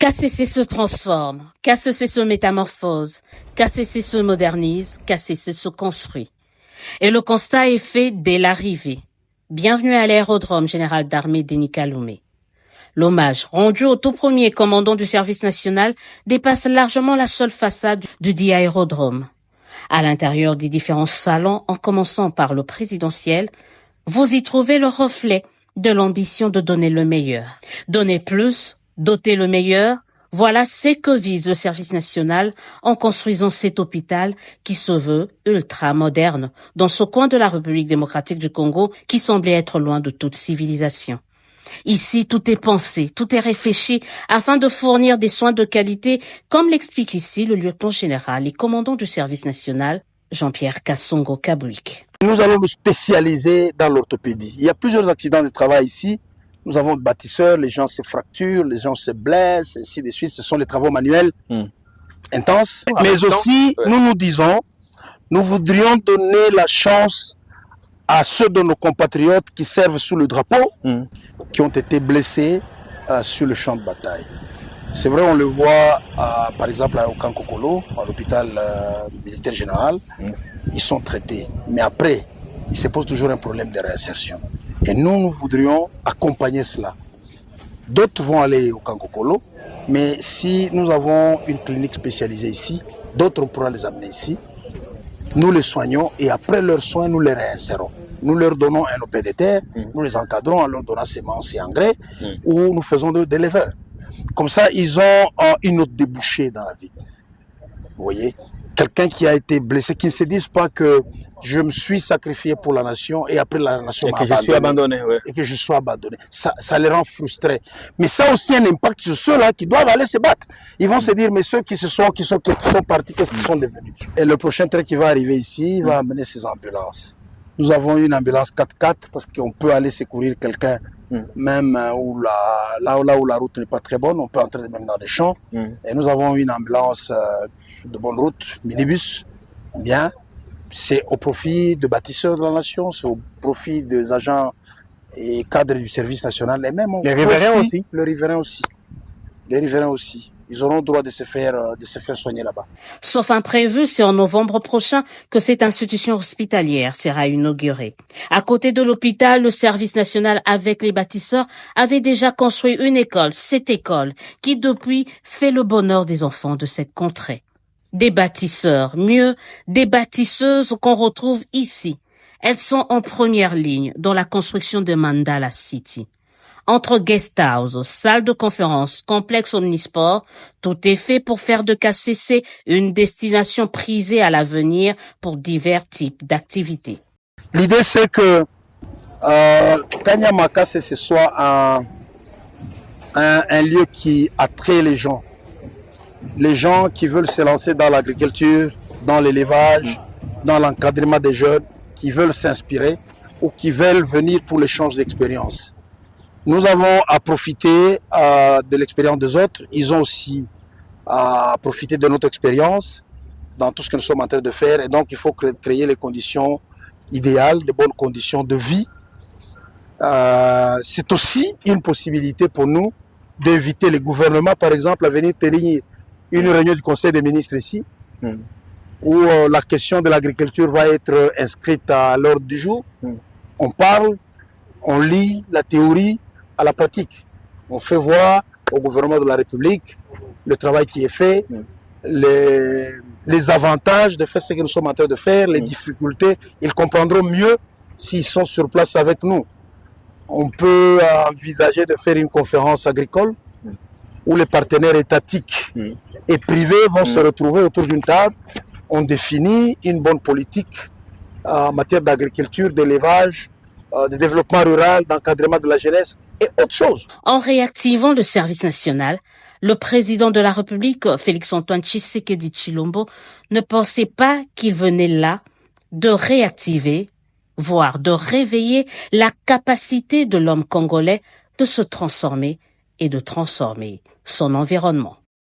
KCC se transforme, KCC se métamorphose, KCC se modernise, KCC se construit. Et le constat est fait dès l'arrivée. Bienvenue à l'aérodrome général d'armée Denis Kaloumé. L'hommage rendu au tout premier commandant du service national dépasse largement la seule façade du dit aérodrome. À l'intérieur des différents salons, en commençant par le présidentiel, vous y trouvez le reflet de l'ambition de donner le meilleur. Donner plus, doter le meilleur, voilà ce que vise le service national en construisant cet hôpital qui se veut ultra moderne dans ce coin de la République démocratique du Congo qui semblait être loin de toute civilisation. Ici, tout est pensé, tout est réfléchi afin de fournir des soins de qualité, comme l'explique ici le lieutenant général et commandant du service national, Jean-Pierre Kassongo Kabouik. Nous allons nous spécialiser dans l'orthopédie. Il y a plusieurs accidents de travail ici. Nous avons des bâtisseurs, les gens se fracturent, les gens se blessent, ainsi de suite. Ce sont les travaux manuels intenses. Mais aussi, nous disons, nous voudrions donner la chance à ceux de nos compatriotes qui servent sous le drapeau, qui ont été blessés sur le champ de bataille. C'est vrai, on le voit par exemple au Kankokolo, à l'hôpital militaire général, ils sont traités. Mais après, il se pose toujours un problème de réinsertion. Et nous voudrions accompagner cela. D'autres vont aller au Kankokolo, mais si nous avons une clinique spécialisée ici, d'autres on pourra les amener ici. Nous les soignons et après leurs soins, nous les réinsérons. Nous leur donnons un OPDT, nous les encadrons en leur donnant semences et engrais, ou nous faisons de l'éleveur. Comme ça, ils ont une autre débouchée dans la vie. Vous voyez, quelqu'un qui a été blessé, qui ne se dise pas que je me suis sacrifié pour la nation et après la nation m'a abandonné. Et que je suis abandonné. Ça les rend frustrés. Mais ça a aussi un impact sur ceux-là qui doivent aller se battre. Ils vont se dire, mais ceux qui sont partis, qu'est-ce qu'ils sont devenus? Et le prochain train qui va arriver ici va amener ces ambulances. Nous avons une ambulance 4x4 parce qu'on peut aller secourir quelqu'un même là où la route n'est pas très bonne, on peut entrer même dans les champs. Et nous avons une ambulance de bonne route, minibus, bien. C'est au profit de bâtisseurs de la nation, c'est au profit des agents et cadres du service national. Et même les riverains aussi. Les riverains aussi. Ils auront le droit de se faire soigner là-bas. Sauf imprévu, c'est en novembre prochain que cette institution hospitalière sera inaugurée. À côté de l'hôpital, le service national avec les bâtisseurs avait déjà construit une école, cette école, qui depuis fait le bonheur des enfants de cette contrée. Des bâtisseurs, mieux, des bâtisseuses qu'on retrouve ici. Elles sont en première ligne dans la construction de Mandala City. Entre guest house, salles de conférence, complexe omnisport, tout est fait pour faire de KCC une destination prisée à l'avenir pour divers types d'activités. L'idée, c'est que Kanyama KCC soit un lieu qui attire les gens. Les gens qui veulent se lancer dans l'agriculture, dans l'élevage, dans l'encadrement des jeunes, qui veulent s'inspirer ou qui veulent venir pour l'échange d'expériences. Nous avons à profiter de l'expérience des autres. Ils ont aussi à profiter de notre expérience dans tout ce que nous sommes en train de faire. Et donc, il faut créer les conditions idéales, de bonnes conditions de vie. C'est aussi une possibilité pour nous d'inviter les gouvernements, par exemple, à venir tenir une réunion du Conseil des ministres ici, où la question de l'agriculture va être inscrite à l'ordre du jour. On parle, on lit la théorie à la pratique. On fait voir au gouvernement de la République le travail qui est fait, les avantages de faire ce que nous sommes en train de faire, les difficultés. Ils comprendront mieux s'ils sont sur place avec nous. On peut envisager de faire une conférence agricole où les partenaires étatiques et privés vont se retrouver autour d'une table. On définit une bonne politique en matière d'agriculture, d'élevage, de développement rural, d'encadrement de la jeunesse et autre chose. En réactivant le service national, le président de la République, Félix-Antoine Tshisekedi Tshilombo, ne pensait pas qu'il venait là de réactiver, voire de réveiller la capacité de l'homme congolais de se transformer et de transformer son environnement.